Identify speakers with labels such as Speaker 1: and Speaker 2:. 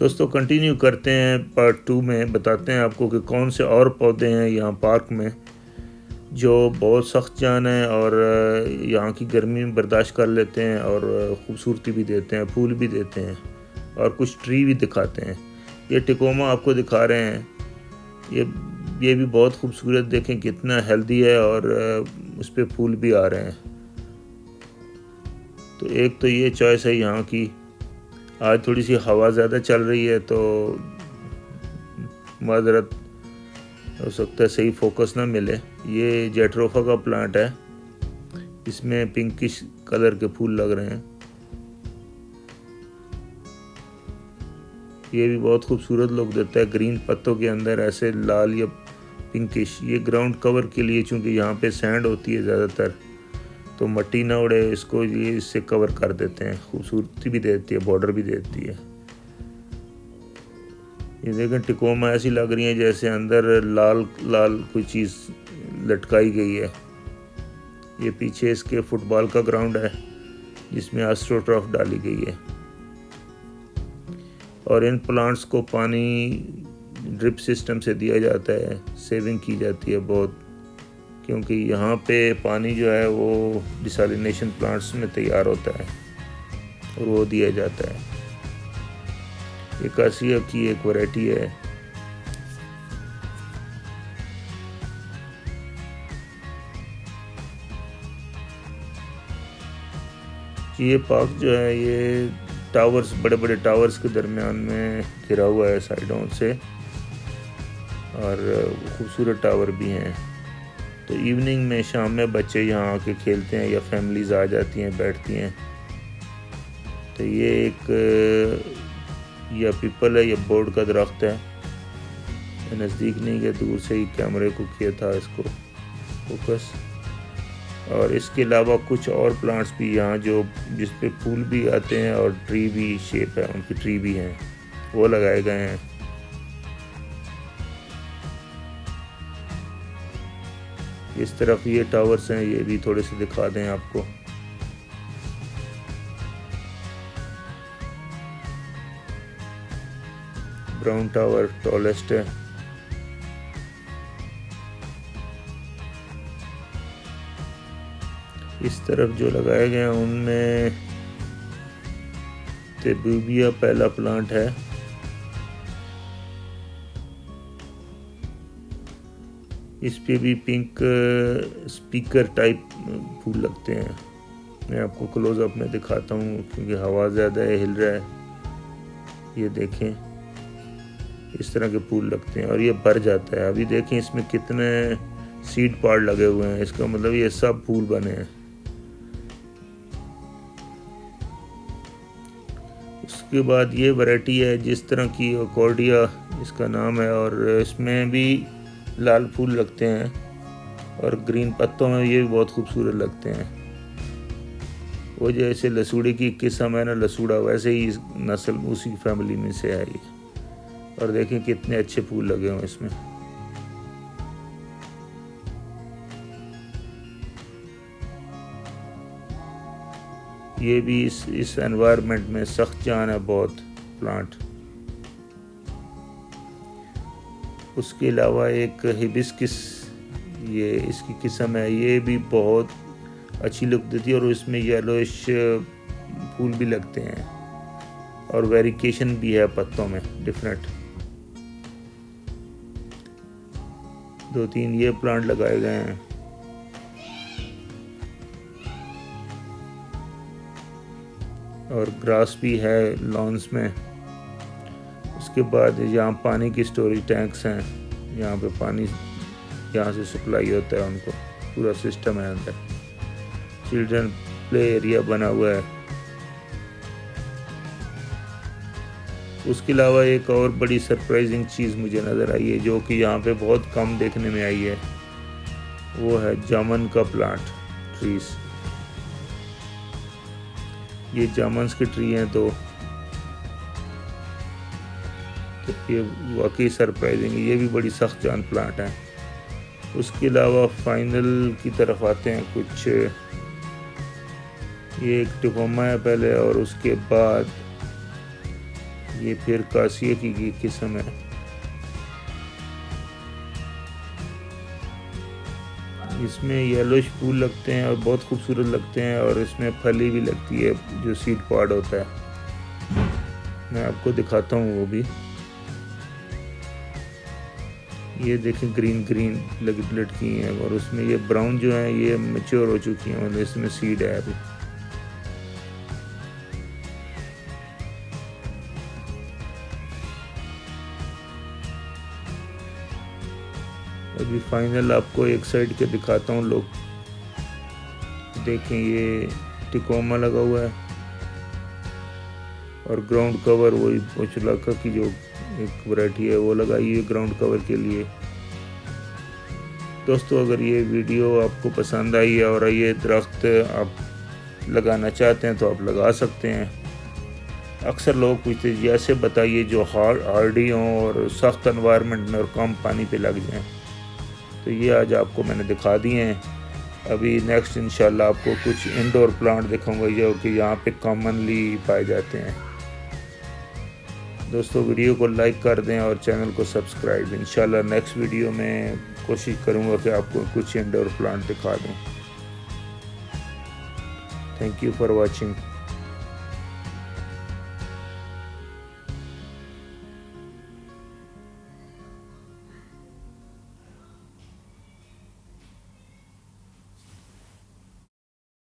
Speaker 1: दोस्तों कंटिन्यू करते हैं पार्ट 2 में। बताते हैं आपको कि कौन से और पौधे हैं यहाँ पार्क में जो बहुत सख्त जान है और यहाँ की गर्मी में बर्दाश्त कर लेते हैं और ख़ूबसूरती भी देते हैं, फूल भी देते हैं और कुछ ट्री भी दिखाते हैं। ये टिकोमा आपको दिखा रहे हैं। ये भी बहुत खूबसूरत, देखें कितना हेल्दी है और उस पर फूल भी आ रहे हैं। तो एक तो ये चॉइस है यहाँ की। आज थोड़ी सी हवा ज़्यादा चल रही है तो माज़रत, हो सकता है सही फोकस ना मिले। ये जेट्रोफा का प्लांट है, इसमें पिंकिश कलर के फूल लग रहे हैं। ये भी बहुत खूबसूरत लुक देता है ग्रीन पत्तों के अंदर ऐसे लाल या पिंकिश। ये ग्राउंड कवर के लिए, चूँकि यहाँ पे सैंड होती है ज़्यादातर, तो मिट्टी ना उड़े इसको, ये इससे कवर कर देते हैं। खूबसूरती भी देती है, बॉर्डर भी देती है। ये देखें टिकोमा ऐसी लग रही है जैसे अंदर लाल लाल कोई चीज़ लटकाई गई है। ये पीछे इसके फुटबॉल का ग्राउंड है जिसमें एस्ट्रोटर्फ डाली गई है। और इन प्लांट्स को पानी ड्रिप सिस्टम से दिया जाता है, सेविंग की जाती है बहुत, क्योंकि यहाँ पे पानी जो है वो डिसैलिनेशन प्लांट्स में तैयार होता है और वो दिया जाता है। ये कासिया की एक वैरायटी है। ये पार्क जो है ये टावर्स, बड़े बड़े टावर्स के दरमियान में घिरा हुआ है साइडों से, और खूबसूरत टावर भी हैं। तो इवनिंग में, शाम में बच्चे यहाँ आके खेलते हैं या फैमिलीज़ आ जाती हैं, बैठती हैं। तो ये एक या पीपल है या बोर्ड का दरख्त है। नज़दीक नहीं गया, दूर से ही कैमरे को किया था इसको फोकस। और इसके अलावा कुछ और प्लांट्स भी यहाँ जो जिस पे फूल भी आते हैं और ट्री भी शेप है, उनकी ट्री भी हैं, वो लगाए गए हैं। इस तरफ ये टावर्स हैं, ये भी थोड़े से दिखा दें आपको। ब्राउन टावर टॉलेस्ट है। इस तरफ जो लगाए गए हैं उनमें तेबूबिया पहला प्लांट है। इस पे भी पिंक स्पीकर टाइप फूल लगते हैं। मैं आपको क्लोजअप में दिखाता हूँ क्योंकि हवा ज़्यादा है, हिल रहा है। ये देखें, इस तरह के फूल लगते हैं और ये भर जाता है। अभी देखें इसमें कितने सीड पार्ट लगे हुए हैं, इसका मतलब ये सब फूल बने हैं। उसके बाद ये वैरायटी है जिस तरह की अकॉर्डिया इसका नाम है, और इसमें भी लाल फूल लगते हैं और ग्रीन पत्तों में ये भी बहुत खूबसूरत लगते हैं। वो जैसे लसूड़े की किस्म है ना, लसूड़ा, वैसे ही नस्ल उसी फैमिली में से है ये। और देखें कितने अच्छे फूल लगे हुए इसमें। ये भी इस एनवायरनमेंट में सख्त जान है बहुत प्लांट। उसके अलावा एक हिबिस्किस, ये इसकी किस्म है, ये भी बहुत अच्छी लुक देती है और इसमें येलोइश फूल भी लगते हैं और वेरिकेशन भी है पत्तों में डिफरेंट। 2-3 ये प्लांट लगाए गए हैं। और ग्रास भी है लॉन्स में। उसके बाद यहाँ पानी की स्टोरेज टैंक्स हैं, यहाँ पे पानी यहाँ से सप्लाई होता है उनको, पूरा सिस्टम है अंदर। चिल्ड्रन प्ले एरिया बना हुआ है। उसके अलावा एक और बड़ी सरप्राइजिंग चीज़ मुझे नज़र आई है जो कि यहाँ पे बहुत कम देखने में आई है, वो है जामुन का प्लांट, ट्रीज। ये जामुन्स की ट्री हैं तो ये वाकई सरप्राइजिंग है। ये भी बड़ी सख्त जान प्लांट है। उसके अलावा फाइनल की तरफ आते हैं कुछ। ये एक टिकोमा है पहले और उसके बाद ये फिर कासिया की किस्म है। इसमें येलोइश फूल लगते हैं और बहुत खूबसूरत लगते हैं, और इसमें फली भी लगती है जो सीड पॉड होता है। मैं आपको दिखाता हूँ वो भी। ये देखें ग्रीन ग्रीन लटकी हैं, और उसमें ये ब्राउन जो है ये मैच्योर हो चुकी हैं, और इसमें सीड है अभी। अभी फाइनल आपको एक साइड के दिखाता हूँ। लोग देखें, ये टिकोमा लगा हुआ है, और ग्राउंड कवर वही पोचुलाका की जो एक वैरायटी है वो लगाई है ग्राउंड कवर के लिए। दोस्तों, अगर ये वीडियो आपको पसंद आई है और ये दरख्त आप लगाना चाहते हैं तो आप लगा सकते हैं। अक्सर लोग पूछते हैं जी ऐसे बताइए जो हार्डी हों और सख्त एनवायरनमेंट में और कम पानी पे लग जाएं। तो ये आज आपको मैंने दिखा दिए हैं। अभी नेक्स्ट इंशाल्लाह आपको कुछ इंडोर प्लांट दिखाऊंगा जो कि यहाँ पे कॉमनली पाए जाते हैं। दोस्तों, वीडियो को लाइक कर दें और चैनल को सब्सक्राइब। इंशाल्लाह नेक्स्ट वीडियो में कोशिश करूँगा कि आपको कुछ इंडोर प्लांट दिखा दूँ। Thank you for watching.